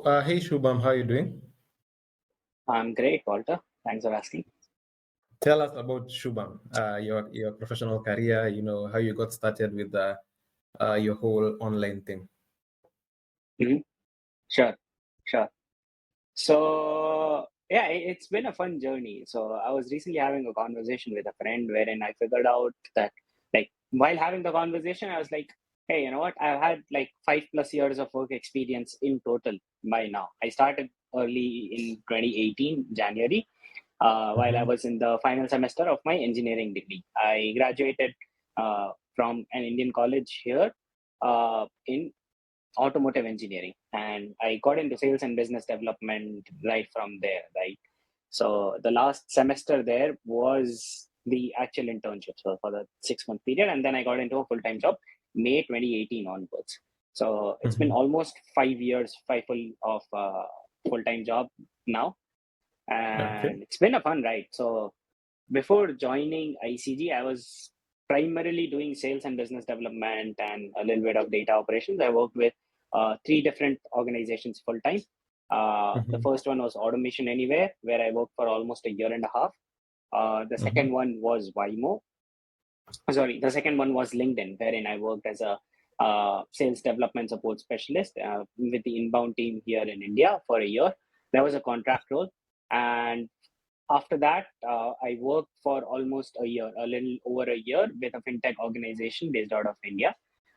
Hey Shubham, how are you doing? I'm great, Walter. Thanks for asking. Tell us about Shubham, your professional career. How you got started with your whole online thing. Mhm. Sure, sure. So, yeah, it's been a fun journey. So, I was recently having a conversation with a friend wherein I figured out that, like, while having the conversation, I was like, hey, you know what? I've had like 5+ years of work experience in total by now. I started early in 2018, January, while I Mhm. was in the final semester of my engineering degree. I graduated from an Indian college here in automotive engineering, and I got into sales and business development right from there, right? So the last semester there was the actual internship, so for the 6 month period, and then I got into a full-time job May 2018 onwards. So it's been Mhm. almost 5 years, five full of full-time job now, Okay. and it's been a fun ride. So before joining iCG, I was primarily doing sales and business development and a little bit of data operations. I worked with three different organizations full time. The Mhm. first one was Automation Anywhere, where I worked for almost a year and a half. The second Mhm. one was Waymo. Sorry, the second one was LinkedIn, wherein I worked as a sales development support specialist with the inbound team here in India for a year. That was a contract role. And after that, I worked for almost a year, a little over a year, with a fintech organization based out of India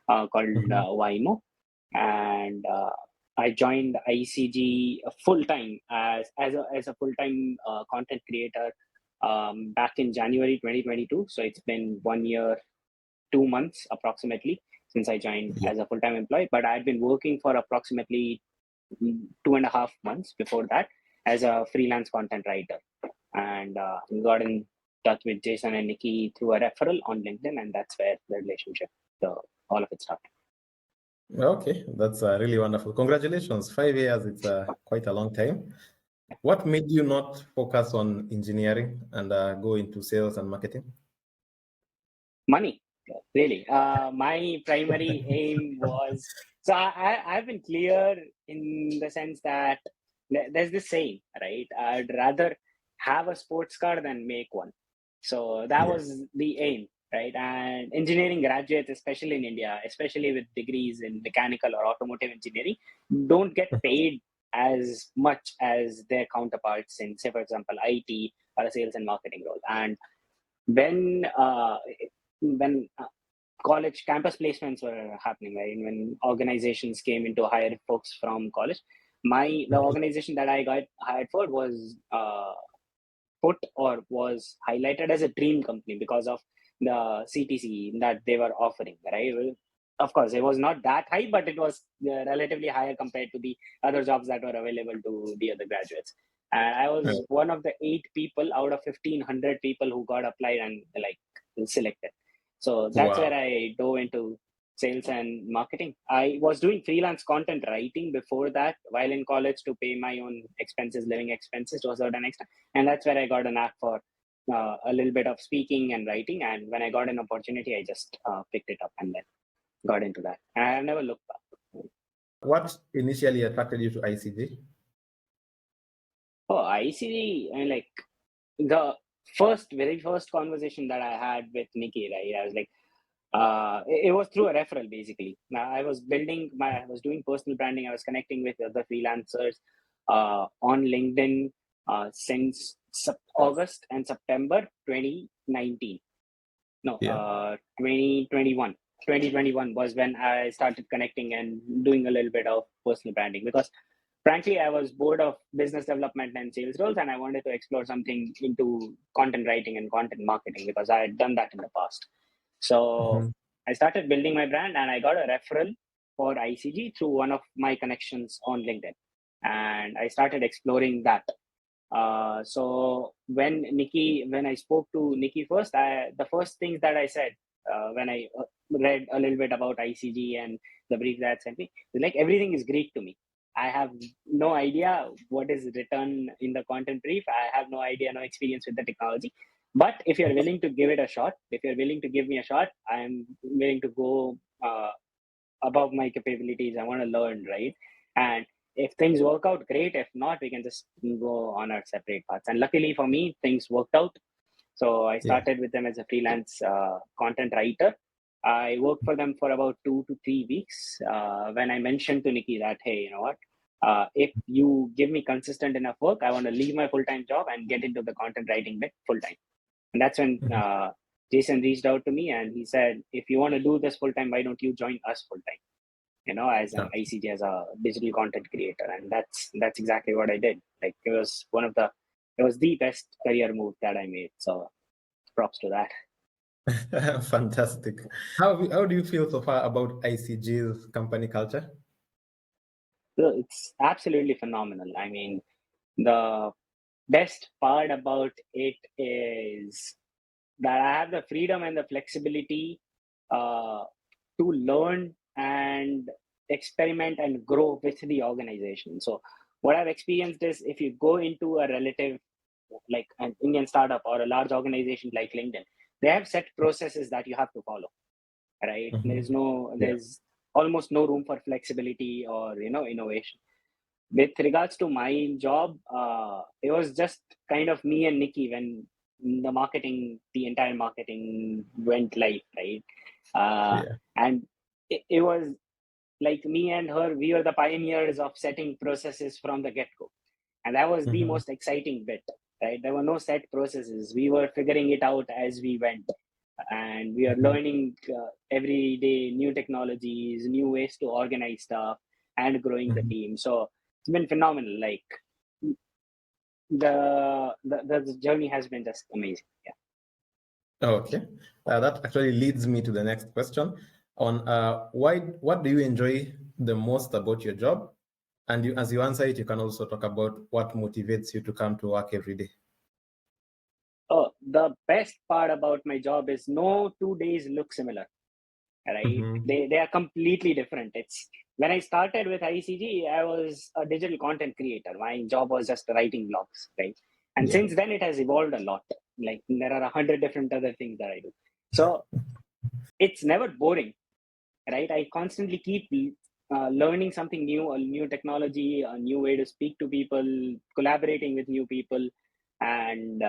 called Mhm. Waymo. And I joined iCG full time as a full time content creator back in January 2022. So it's been 1 year, 2 months approximately since I joined Yeah. as a full time employee. But I've been working for approximately 2.5 months before that as a freelance content writer, and got in touch with Jason and Nikki through a referral on LinkedIn, and that's where the relationship, all of it started. Okay, that's really wonderful. Congratulations, 5 years. It's quite a long time. What made you not focus on engineering and go into sales and marketing? Money, really. My primary aim was, so I've been clear in the sense that there's this saying, right? I'd rather have a sports car than make one. So that Yeah. was the aim, right? And engineering graduates, especially in India, especially with degrees in mechanical or automotive engineering, don't get paid as much as their counterparts in, say, for example, IT or a sales and marketing role. And when college campus placements were happening, right? When organizations came into hire folks from college, the Mhm. organization that I got hired for was put or was highlighted as a dream company because of the CTC that they were offering, right? Well, of course, it was not that high, but it was relatively higher compared to the other jobs that were available to the other graduates. And I Yeah. was one of the 8 people out of 1,500 people who got applied and like selected. So that's where Wow. I dove into sales and marketing. I was doing freelance content writing before that while in college to pay my own expenses, living expenses to a certain extent. And that's where I got a knack for a little bit of speaking and writing. And when I got an opportunity, I just picked it up and then got into that. And I never looked back. What initially attracted you to ICG? Oh, I mean, like the very first conversation that I had with Nikki, right? I was like, it was through a referral basically. Now I was doing personal branding. I was connecting with other freelancers on LinkedIn since August and September 2019. No, Yeah. 2021. 2021 was when I started connecting and doing a little bit of personal branding because frankly, I was bored of business development and sales roles, and I wanted to explore something into content writing and content marketing because I had done that in the past. So Mhm. I started building my brand, and I got a referral for iCG through one of my connections on LinkedIn, and I started exploring that. So when I spoke to Nikki first, the first things that I said when I read a little bit about iCG and the brief that sent me, was like everything is Greek to me. I have no idea what is written in the content brief. I have no idea, no experience with the technology. But if you're willing to give it a shot, if you're willing to give me a shot, I'm willing to go above my capabilities. I want to learn, right? And if things work out, great. If not, we can just go on our separate paths. And luckily for me, things worked out. So I started with them as a freelance content writer. I worked for them for about 2 to 3 weeks. When I mentioned to Nikki that, hey, you know what? If you give me consistent enough work, I want to leave my full-time job and get into the content writing bit full-time. And that's when Jason reached out to me and he said, if you want to do this full-time, why don't you join us full-time? As an iCG, as a digital content creator. And that's exactly what I did. Like it was the best career move that I made. So props to that. Fantastic. How do you feel so far about iCG's company culture? So it's absolutely phenomenal. I mean, the best part about it is that I have the freedom and the flexibility to learn and experiment and grow with the organization. So what I've experienced is if you go into a relative like an Indian startup or a large organization like LinkedIn, they have set processes that you have to follow, right? There's almost no room for flexibility or innovation. With regards to my job, it was just kind of me and Nikki when the entire marketing went live, right? And it was like me and her, we were the pioneers of setting processes from the get-go. And that was the most exciting bit, right? There were no set processes. We were figuring it out as we went. And we are learning every day new technologies, new ways to organize stuff and growing the team. So it's been phenomenal. Like the journey has been just amazing. Yeah. Okay. That actually leads me to the next question on what do you enjoy the most about your job? And as you answer it, you can also talk about what motivates you to come to work every day. Oh, the best part about my job is no 2 days look similar, right? They are completely different. It's when I started with iCG, I was a digital content creator. My job was just writing blogs, right? And since then, it has evolved a lot. Like there are 100 different other things that I do. So it's never boring, right? I constantly keep learning something new, a new technology, a new way to speak to people, collaborating with new people. And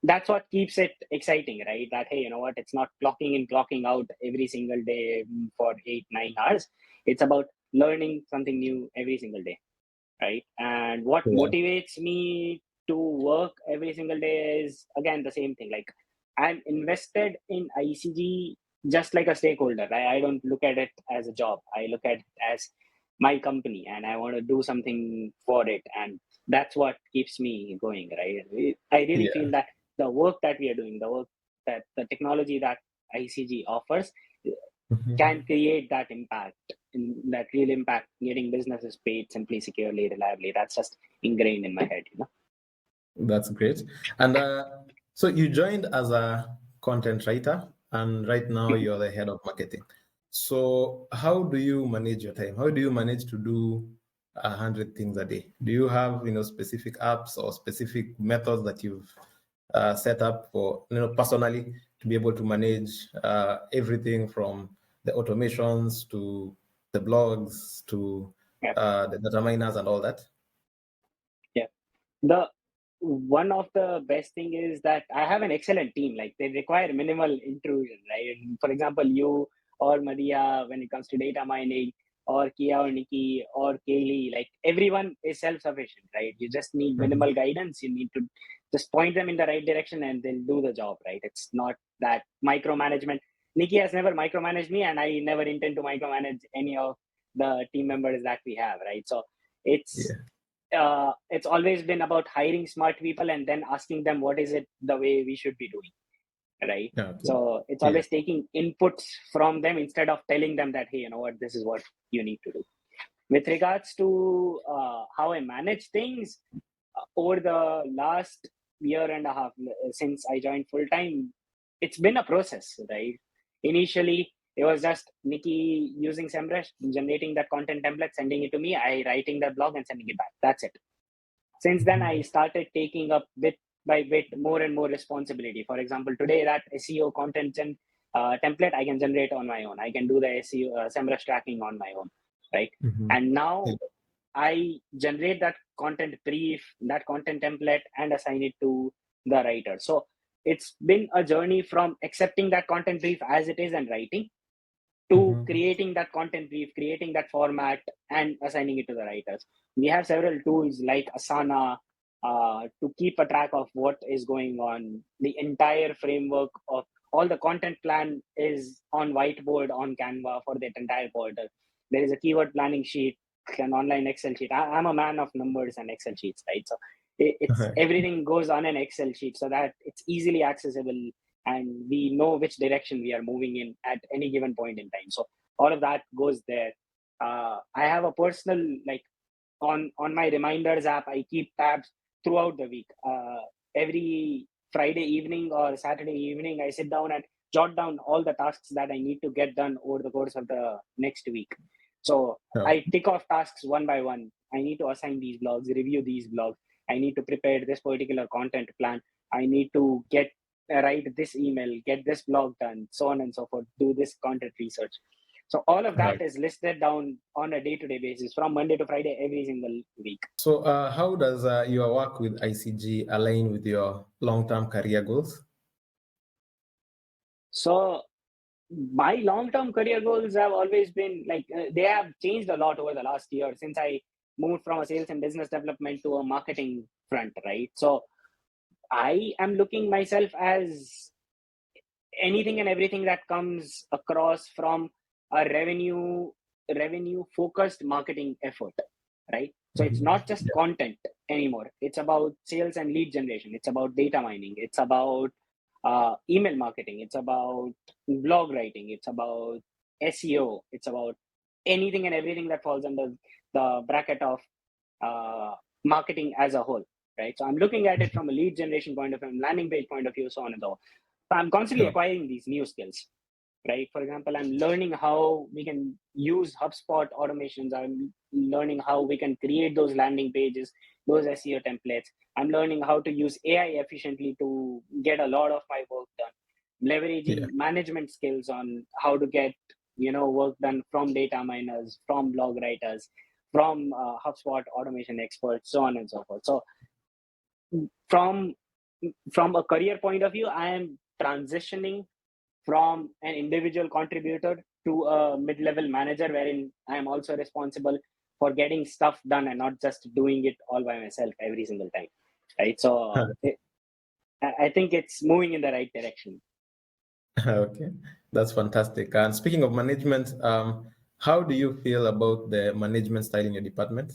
that's what keeps it exciting, right? That, hey, you know what? It's not clocking in, clocking out every single day for 8-9 hours. It's about learning something new every single day, right? And what motivates me to work every single day is, again, the same thing. Like I'm invested in iCG just like a stakeholder. I don't look at it as a job. I look at it as my company and I want to do something for it. And that's what keeps me going, right? I really feel that the work that we are doing, the work that the technology that iCG offers can create that impact, that real impact, getting businesses paid simply, securely, reliably. That's just ingrained in my head, That's great. And so you joined as a content writer, and right now you're the head of marketing. So how do you manage your time? How do you manage to do 100 things a day? Do you have specific apps or specific methods that you've set up for personally to be able to manage everything from the automations to the blogs to the data miners and all that? Yeah. The one of the best thing is that I have an excellent team. Like they require minimal intrusion, right? For example, you or Maria, when it comes to data mining, or Kia or Nikki or Kaylee, like everyone is self-sufficient, right? You just need minimal guidance. You need to just point them in the right direction and they'll do the job, right? It's not that micromanagement. Nikki has never micromanaged me and I never intend to micromanage any of the team members that we have, right? So it's always been about hiring smart people and then asking them what is it the way we should be doing, right? So it's always taking inputs from them instead of telling them that, hey, you know what, this is what you need to do. With regards to how I manage things, over the last year and a half since I joined full time, it's been a process, right? Initially, it was just Nikki using SEMrush, generating that content template, sending it to me, I writing that blog and sending it back. That's it. Since then, I started taking up bit by bit more and more responsibility. For example, today that SEO content template I can generate on my own. I can do the SEO SEMrush tracking on my own, right? And now I generate that content brief, that content template, and assign it to the writer. So it's been a journey from accepting that content brief as it is and writing to creating that content brief, creating that format, and assigning it to the writers. We have several tools like Asana to keep a track of what is going on. The entire framework of all the content plan is on whiteboard on Canva for that entire portal. There is a keyword planning sheet, an online Excel sheet. I'm a man of numbers and Excel sheets, right? So it's everything goes on an Excel sheet so that it's easily accessible and we know which direction we are moving in at any given point in time. So all of that goes there. I have a personal, like, on my reminders app, I keep tabs throughout the week. Every Friday evening or Saturday evening, I sit down and jot down all the tasks that I need to get done over the course of the next week. So I tick off tasks one by one. I need to assign these blogs, review these blogs. I need to prepare this particular content plan. I need to write this email, get this blog done, so on and so forth, do this content research. So all of that is listed down on a day-to-day basis from Monday to Friday, every single week. So how does your work with iCG align with your long-term career goals? So my long-term career goals have always been like, they have changed a lot over the last year since I moved from a sales and business development to a marketing front, right? So I am looking myself as anything and everything that comes across from a revenue focused marketing effort, right? So it's not just content anymore. It's about sales and lead generation. It's about data mining. It's about email marketing. It's about blog writing. It's about SEO. It's about anything and everything that falls under the bracket of marketing as a whole, right? So I'm looking at it from a lead generation point of view, landing page point of view, so on and so on. So I'm constantly acquiring these new skills, right? For example, I'm learning how we can use HubSpot automations. I'm learning how we can create those landing pages, those SEO templates. I'm learning how to use AI efficiently to get a lot of my work done, leveraging management skills on how to get work done from data miners, from blog writers, from HubSpot automation experts, so on and so forth. So from a career point of view, I am transitioning from an individual contributor to a mid-level manager, wherein I am also responsible for getting stuff done and not just doing it all by myself every single time, right? So I think it's moving in the right direction. Okay, that's fantastic. And speaking of management, how do you feel about the management style in your department?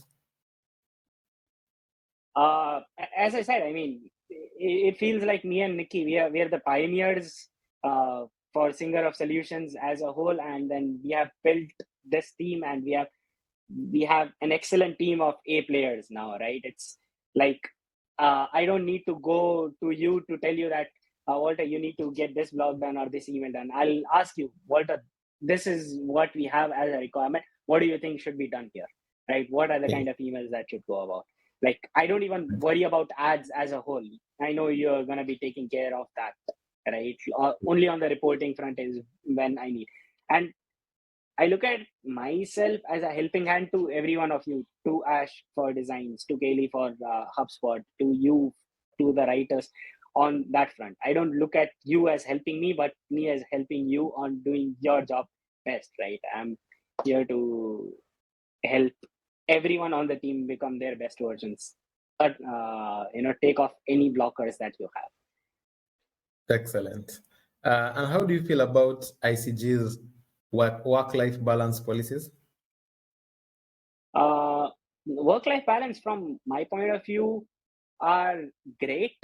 As I said, I mean, it feels like me and Nikki, we are the pioneers for Singer of Solutions as a whole, and then we have built this team, and we have an excellent team of A players now, right? It's like I don't need to go to you to tell you that Walter, you need to get this blog done or this email done. I'll ask you, Walter, this is what we have as a requirement. What do you think should be done here, right? What are the kind of emails that should go about? Like, I don't even worry about ads as a whole. I know you're going to be taking care of that, right? Only on the reporting front is when I need. And I look at myself as a helping hand to every one of you, to Ash for designs, to Kaylee for HubSpot, to you, to the writers on that front. I don't look at you as helping me, but me as helping you on doing your job best, right? I'm here to help everyone on the team become their best versions. But, take off any blockers that you have. Excellent. And how do you feel about iCG's work-life balance policies? Work-life balance, from my point of view, are great.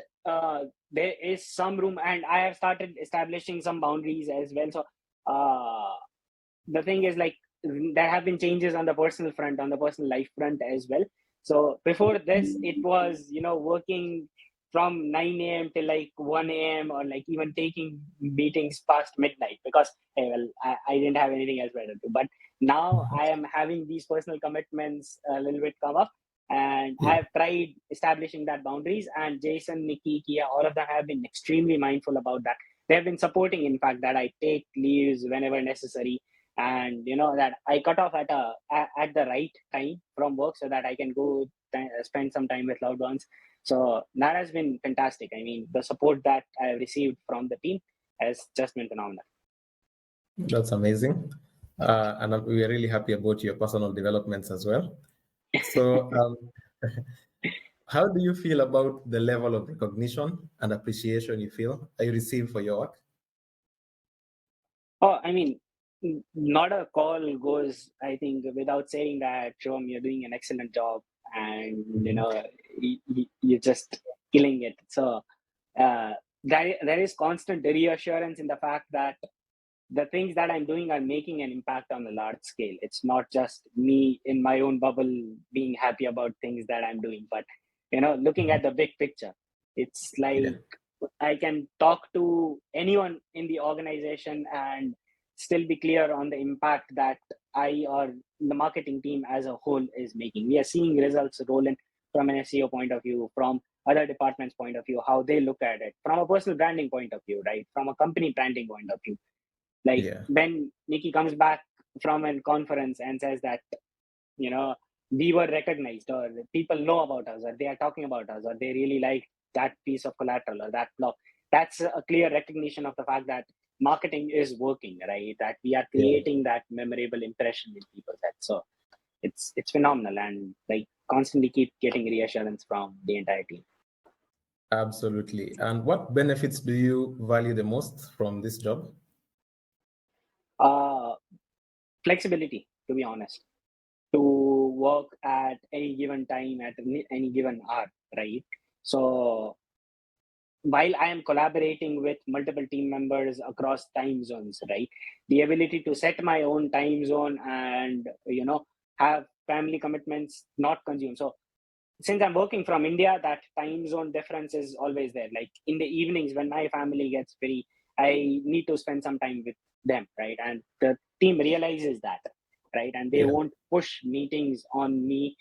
There is some room, and I have started establishing some boundaries as well. So the thing is, like, there have been changes on the personal front, on the personal life front as well. So before this, it was working from 9 a.m. till like 1 a.m. or like even taking meetings past midnight because, hey, well, I didn't have anything else better to do. But now I am having these personal commitments a little bit come up, and I have tried establishing that boundaries. And Jason, Nikki, Kia, all of them have been extremely mindful about that. They have been supporting, in fact, that I take leaves whenever necessary. and that I cut off at the right time from work so that I can go spend some time with loved ones. So that has been fantastic. I mean, the support that I have received from the team has just been phenomenal. That's amazing. And we are really happy about your personal developments as well. So, how do you feel about the level of recognition and appreciation you receive for your work? Oh, I mean, not a call goes, I think, without saying that, Shubham, you're doing an excellent job, and you're just killing it. So there is constant reassurance in the fact that the things that I'm doing are making an impact on a large scale. It's not just me in my own bubble being happy about things that I'm doing, but looking at the big picture. It's Yeah, like I can talk to anyone in the organization and still be clear on the impact that I or the marketing team as a whole is making. We are seeing results roll in from an SEO point of view, from other departments' point of view, how they look at it, from a personal branding point of view, right? From a company branding point of view. Like yeah, when Nikki comes back from a conference and says that, we were recognized, or people know about us, or they are talking about us, or they really like that piece of collateral or that blog. That's a clear recognition of the fact that marketing is working, right? That we are yeah. creating that memorable impression in people's heads. So it's phenomenal, and like constantly keep getting reassurance from the entire team. Absolutely. And what benefits do you value the most from this job? Uh, Flexibility, to be honest, to work at any given time at any given hour, right? So while I am collaborating with multiple team members across time zones, right, the ability to set my own time zone and have family commitments not consume. So since I'm working from India, that time zone difference is always there. Like in the evenings when my family gets free, I need to spend some time with them, right? And the team realizes that, right? And they Yeah, won't push meetings on me.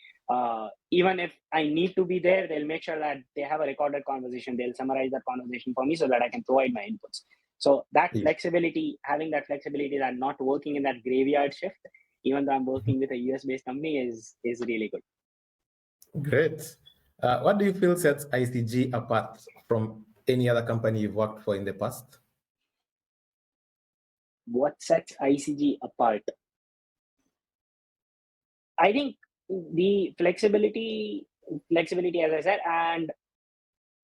Even if I need to be there, they'll make sure that they have a recorded conversation. They'll summarize that conversation for me so that I can provide my inputs. So that yeah. flexibility, having that flexibility, that not working in that graveyard shift, even though I'm working with a US based company, is really good. Great. What do you feel sets ICG apart from any other company you've worked for in the past? What sets ICG apart? I think the flexibility, as I said, and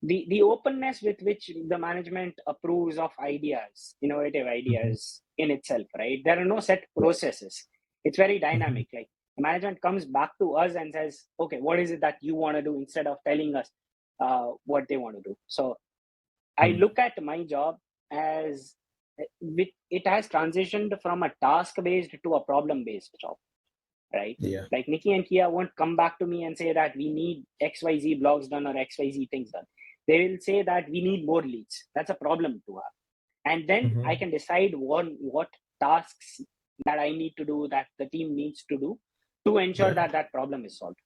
the openness with which the management approves of ideas, innovative Mhm. ideas in itself, right? There are no set processes. It's very Mhm. dynamic. Like the management comes back to us and says, okay, what is it that you want to do, instead of telling us what they want to do. So I Mm. look at my job as it has transitioned from a task based to a problem based job, right? Yeah, Like Nikki and Kia won't come back to me and say that we need XYZ blogs done or XYZ things done. They will say that we need more leads. That's a problem to have. And then I Mhm. can decide what tasks that I need to do, that the team needs to do to ensure yeah. that that problem is solved,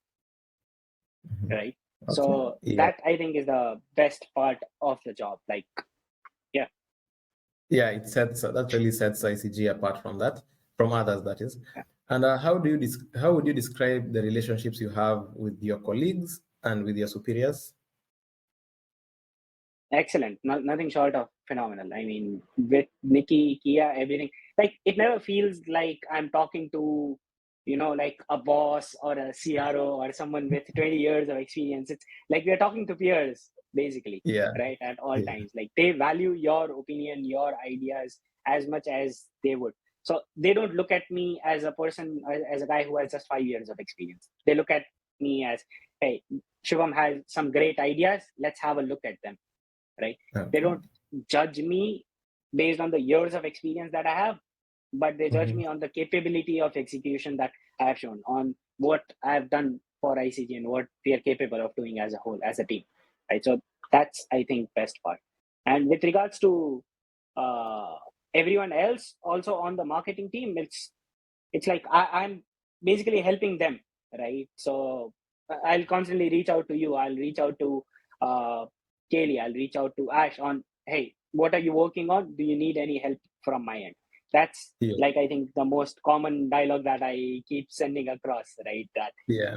Mhm. right? Okay. So Yeah, that I think is the best part of the job. Like, yeah. yeah. That really sets ICG apart from others. That is. And how would you describe the relationships you have with your colleagues and with your superiors? Excellent. Nothing short of phenomenal. I mean, with Nikki, Kia, everything. Like, it never feels like I'm talking to, like a boss or a CRO or someone with 20 years of experience. It's like we're talking to peers, basically, Yeah, right? At all yeah, times. Like, they value your opinion, your ideas as much as they would. So they don't look at me as a person, as a guy who has just 5 years of experience. They look at me as, hey, Shubham has some great ideas. Let's have a look at them, right? They okay. don't judge me based on the years of experience that I have, but they judge Mhm. me on the capability of execution that I have shown, on what I have done for ICG and what we are capable of doing as a whole, as a team, right? So that's, I think, best part. And with regards to uh, everyone else also on the marketing team, it's like I'm basically helping them, right? So I'll constantly reach out to you. I'll reach out to uh, Kaylee. I'll reach out to Ash on, hey, what are you working on? Do you need any help from my end? That's Yeah. like, I think, the most common dialogue that I keep sending across, right? That Yeah.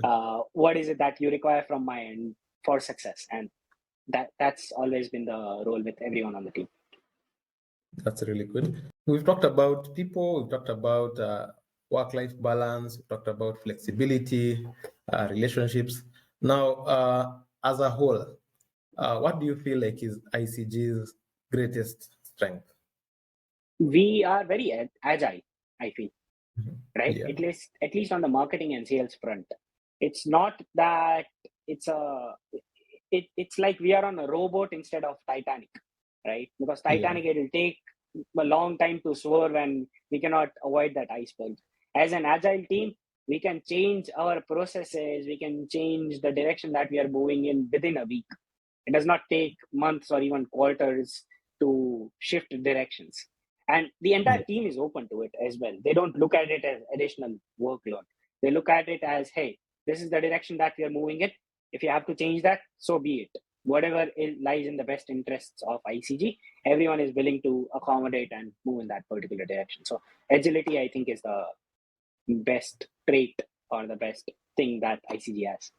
what is it that you require from my end for success? And that's always been the role with everyone on the team. That's really good. We've talked about people, we've talked about work-life balance, we've talked about flexibility, relationships. Now, as a whole, what do you feel like is iCG's greatest strength? We are very agile, I feel, right? Yeah. At least on the marketing and sales front. It's not that it's a it's like we are on a rowboat instead of Titanic, right? Because Yeah. Titanic, it will take a long time to swerve and we cannot avoid that iceberg. As an agile team, we can change our processes, we can change the direction that we are moving in within a week. It does not take months or even quarters to shift directions. And the Yeah. entire team is open to it as well. They don't look at it as additional workload. They look at it as, hey, this is the direction that we are moving it. If you have to change that, so be it. Whatever lies in the best interests of iCG, everyone is willing to accommodate and move in that particular direction. So agility, I think, is the best trait or the best thing that iCG has.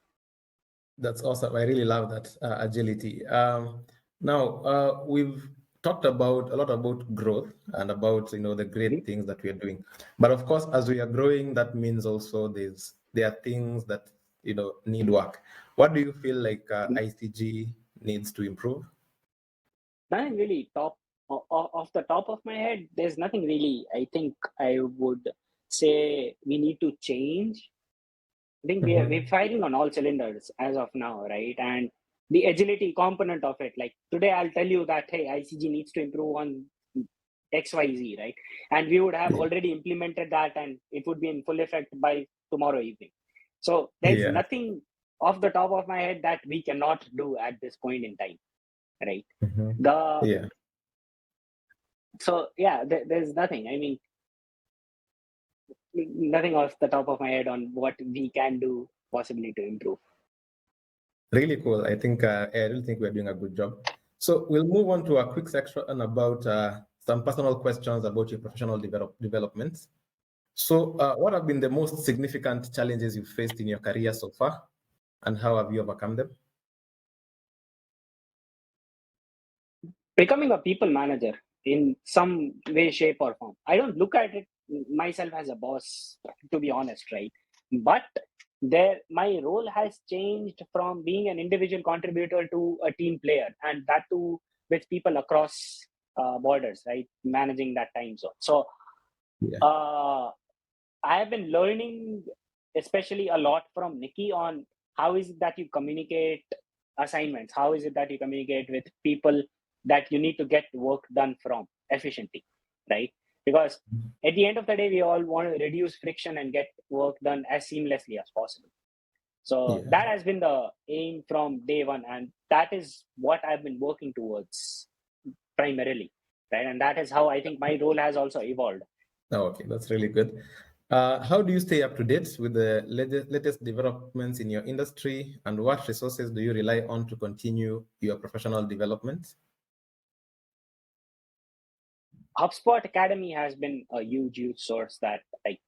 That's awesome. I really love that agility. Now, we've talked about a lot about growth and about the great things that we are doing. But of course, as we are growing, that means also there are things that need work. What do you feel like iCG needs to improve? Nothing really off the top of my head. There's nothing really. I think I would say we need to change. I think we're firing on all cylinders as of now, right? And the agility component of it, like today, I'll tell you that hey, iCG needs to improve on XYZ, right? And we would have Yeah. already implemented that, and it would be in full effect by tomorrow evening. So there's Yeah. nothing off the top of my head that we cannot do at this point in time, right? The Yeah. So yeah, there's nothing. I mean, nothing off the top of my head on what we can do possibly to improve. Really cool. I really think we're doing a good job. So we'll move on to a quick section about some personal questions about your professional development. So, what have been the most significant challenges you've faced in your career so far, and how have you overcome them? Becoming a people manager in some way, shape, or form. I don't look at it myself as a boss, to be honest, right? But my role has changed from being an individual contributor to a team player, and that too with people across borders, right? Managing that time zone. So Yeah. uh, I have been learning, especially a lot from Nikki, on how is it that you communicate assignments? How is it that you communicate with people that you need to get work done from efficiently, right? Because at the end of the day, we all want to reduce friction and get work done as seamlessly as possible. So Yeah. that has been the aim from day one, and that is what I've been working towards primarily, right? And that is how I think my role has also evolved. Oh, okay, that's really good. How do you stay up to date with the latest developments in your industry, and what resources do you rely on to continue your professional development? HubSpot Academy has been a huge source that I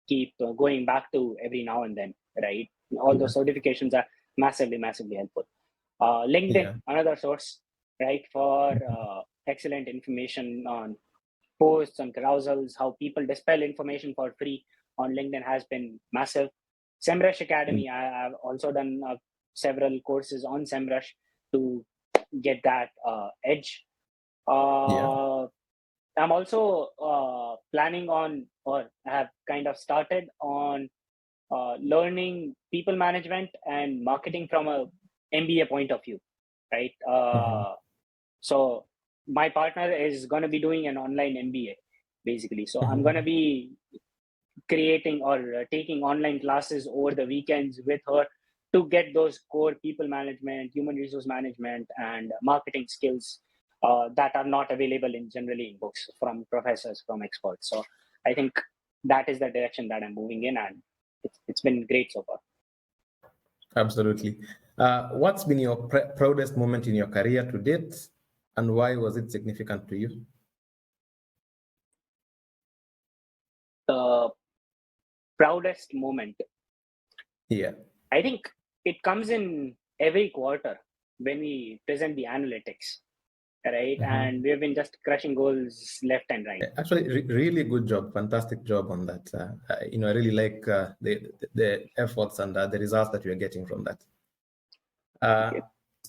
keep going back to every now and then, right? All Yeah. those certifications are massively helpful. LinkedIn, Yeah. another source, right, for excellent information on posts and carousels, how people dispel information for free on LinkedIn has been massive. SEMrush Academy, I have also done several courses on SEMrush to get that edge. Yeah. Uh, I'm also planning on, or have kind of started on learning people management and marketing from a MBA point of view, right? Mhm. So my partner is going to be doing an online MBA, basically. So I'm going to Mhm. be creating or taking online classes over the weekends with her to get those core people management, human resource management, and marketing skills that are not available in generally in books from professors, from experts. So I think that is the direction that I'm moving in, and it's been great so far. Absolutely. What's been your proudest moment in your career to date, and why was it significant to you? the proudest moment. Yeah. I think it comes in every quarter when we present the analytics, right? And we've been just crushing goals left and right. Actually, really good job, fantastic job on that. I really like the efforts and the results that you're getting from that.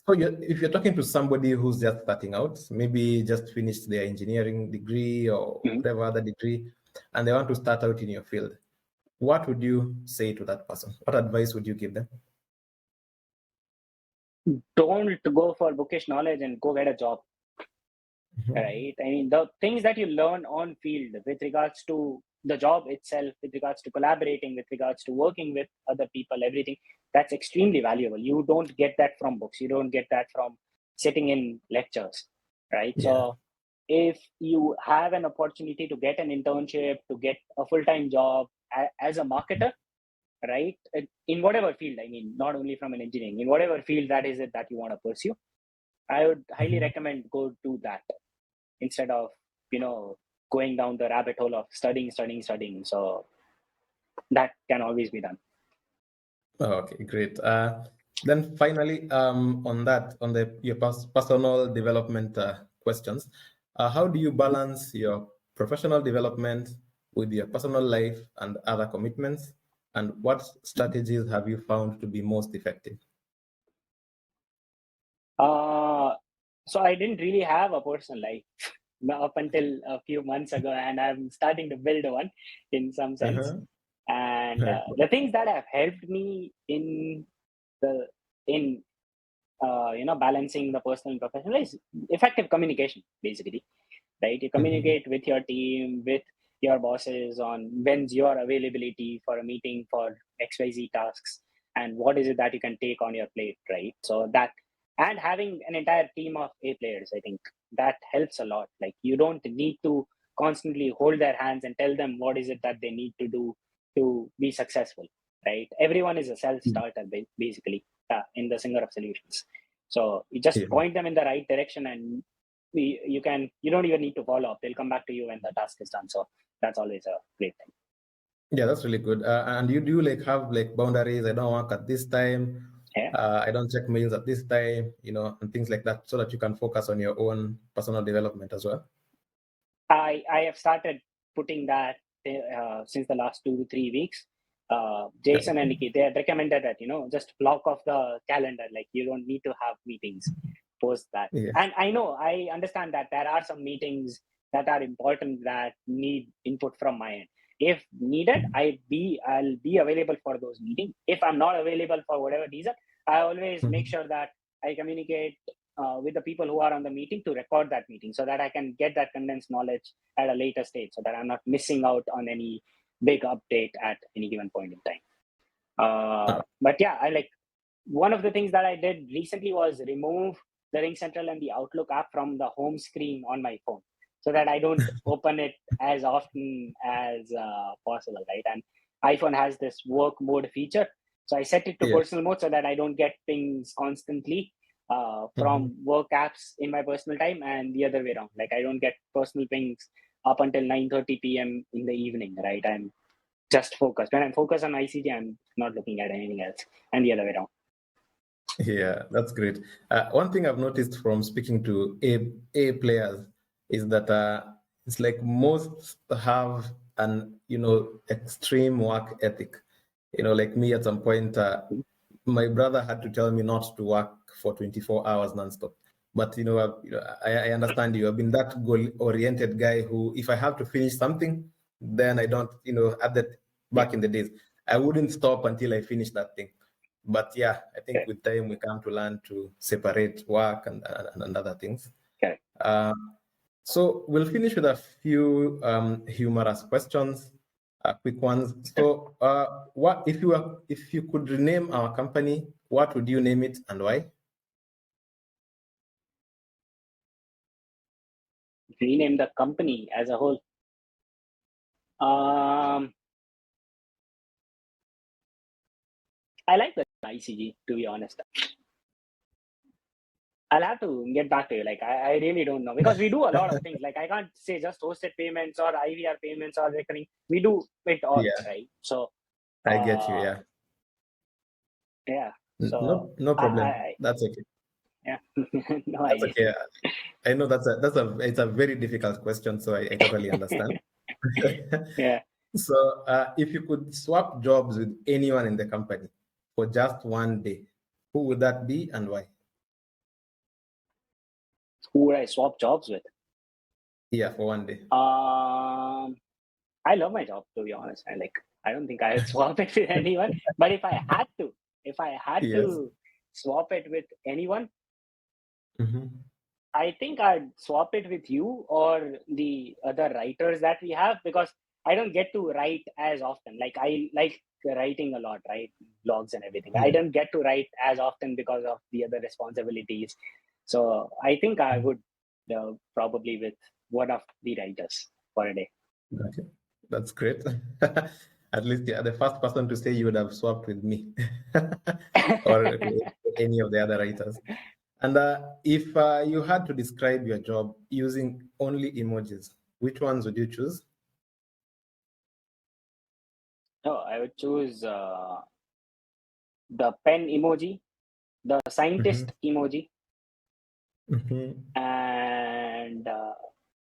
So if you're talking to somebody who's just starting out, maybe just finished their engineering degree or whatever other degree, and they want to start out in your field, what would you say to that person? What advice would you give them? Don't go for bookish knowledge and go get a job, right? I mean, the things that you learn on field with regards to the job itself, with regards to collaborating, with regards to working with other people, everything, that's extremely valuable. You don't get that from books. You don't get that from sitting in lectures, right? Yeah. So if you have an opportunity to get an internship, to get a full-time job as a marketer, right, in whatever field, I mean, not only from an engineering, in whatever field that is it that you want to pursue, I would highly recommend go do that instead of going down the rabbit hole of studying. So that can always be done. Okay, great. Then finally, on your personal development questions, how do you balance your professional development with your personal life and other commitments? And what strategies have you found to be most effective? So I didn't really have a personal life up until a few months ago, and I'm starting to build one in some sense. Uh-huh. And the things that have helped me in the in balancing the personal and professional is effective communication, basically, right? You communicate with your team, with your bosses on when's your availability for a meeting for XYZ tasks and what is it that you can take on your plate, right? So that, and having an entire team of A players, I think that helps a lot. Like, you don't need to constantly hold their hands and tell them what is it that they need to do to be successful, right? Everyone is a self-starter, basically, in the Singer of Solutions. So you just Yeah. point them in the right direction, and you don't even need to follow up. They'll come back to you when the task is done. So that's always a great thing. Yeah, that's really good. And you do have boundaries. I don't work at this time. Yeah. I don't check mails at this time, and things like that, so that you can focus on your own personal development as well. I have started putting that since the last 2 to 3 weeks. Jason and Nikki, they had recommended that, just block off the calendar. Like, you don't need to have meetings post that. Yeah. And I understand that there are some meetings that are important that need input from my end. If needed, I'll be available for those meetings. If I'm not available for whatever reason, I always make sure that I communicate with the people who are on the meeting to record that meeting, so that I can get that condensed knowledge at a later stage, so that I'm not missing out on any big update at any given point in time. But yeah, one of the things that I did recently was remove the Ring Central and the Outlook app from the home screen on my phone, so that I don't open it as often as possible, right? And iPhone has this work mode feature, so I set it to Yeah. personal mode so that I don't get pings constantly from work apps in my personal time, and the other way around. Like, I don't get personal pings up until 9:30 p.m. in the evening, right? I'm just focused. When I'm focused on iCG, I'm not looking at anything else, and the other way around. Yeah, that's great. One thing I've noticed from speaking to A players is that it's like most have an extreme work ethic. Like me at some point, my brother had to tell me not to work for 24 hours nonstop. But I understand you. I've been that goal-oriented guy who, if I have to finish something, then I don't. At that back in the days, I wouldn't stop until I finish that thing. But yeah, I think with time we come to learn to separate work and other things. Okay. So we'll finish with a few humorous questions, quick ones. So, what if you could rename our company, what would you name it and why? Rename the company as a whole. I like the iCG, to be honest. I'll have to get back to you. Like, I really don't know, because we do a lot of things. Like, I can't say just hosted payments or IVR payments or recurring. We do it all, Yeah, right? So, I get you. Yeah. yeah. So, No problem. I That's okay. yeah, no That's idea. okay. I know it's a very difficult question, so I totally understand. Yeah. So, if you could swap jobs with anyone in the company for just one day, who would that be and why? Who would I swap jobs with? Yeah, for one day. I love my job, to be honest. I don't think I would swap it with anyone. But if I had Yes. to swap it with anyone, Mhm. I think I'd swap it with you or the other writers that we have, because I don't get to write as often. Like, I like writing a lot, right? Blogs and everything. I Yeah. don't get to write as often because of the other responsibilities. So I think I would probably with one of the writers for a day. Okay, that's great. At least yeah, the first person to say you would have swapped with me or with any of the other writers. And if you had to describe your job using only emojis, which ones would you choose? No, I would choose the pen emoji, the Mm-hmm. scientist emoji, Mm-hmm. and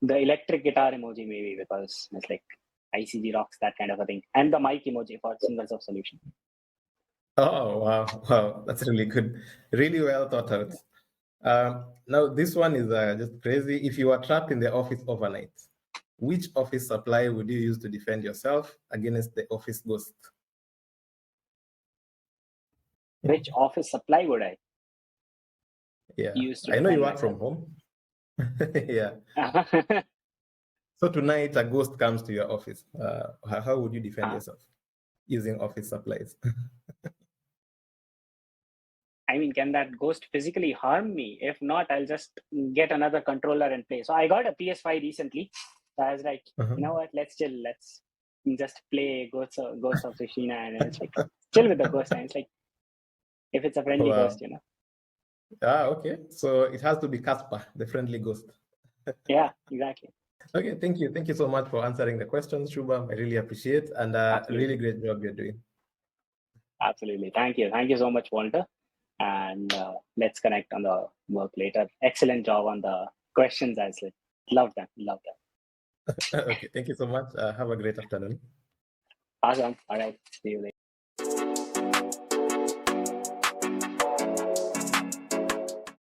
the electric guitar emoji, maybe because it's like iCG rocks, that kind of a thing, and the mic emoji for singles of solution. Oh, wow. Wow. That's really good. Really well thought out. Now, this one is just crazy. If you were trapped in the office overnight, which office supply would you use to defend yourself against the office ghost? Which office supply would I Yeah, use to I know you defend work from myself? home. Yeah. So tonight a ghost comes to your office. How would you defend yourself using office supplies? I mean, can that ghost physically harm me? If not, I'll just get another controller and play. So I got a PS5 recently. So I was like, Uh-huh. you know what? Let's chill. Let's just play Ghost of Tsushima, and it's like chill with the ghost. And it's like, if it's a friendly Wow. ghost, you know. Ah, okay. So it has to be Casper, the friendly ghost. Yeah, exactly. Okay, thank you. Thank you so much for answering the questions, Shubham. I really appreciate and really Absolutely. great job you're doing. Absolutely. Thank you. Thank you so much, Walter. And let's connect on the work later. Excellent job on the questions, I said. Love that. Love that. Okay, thank you so much. Have a great afternoon. Awesome. All right. See you later.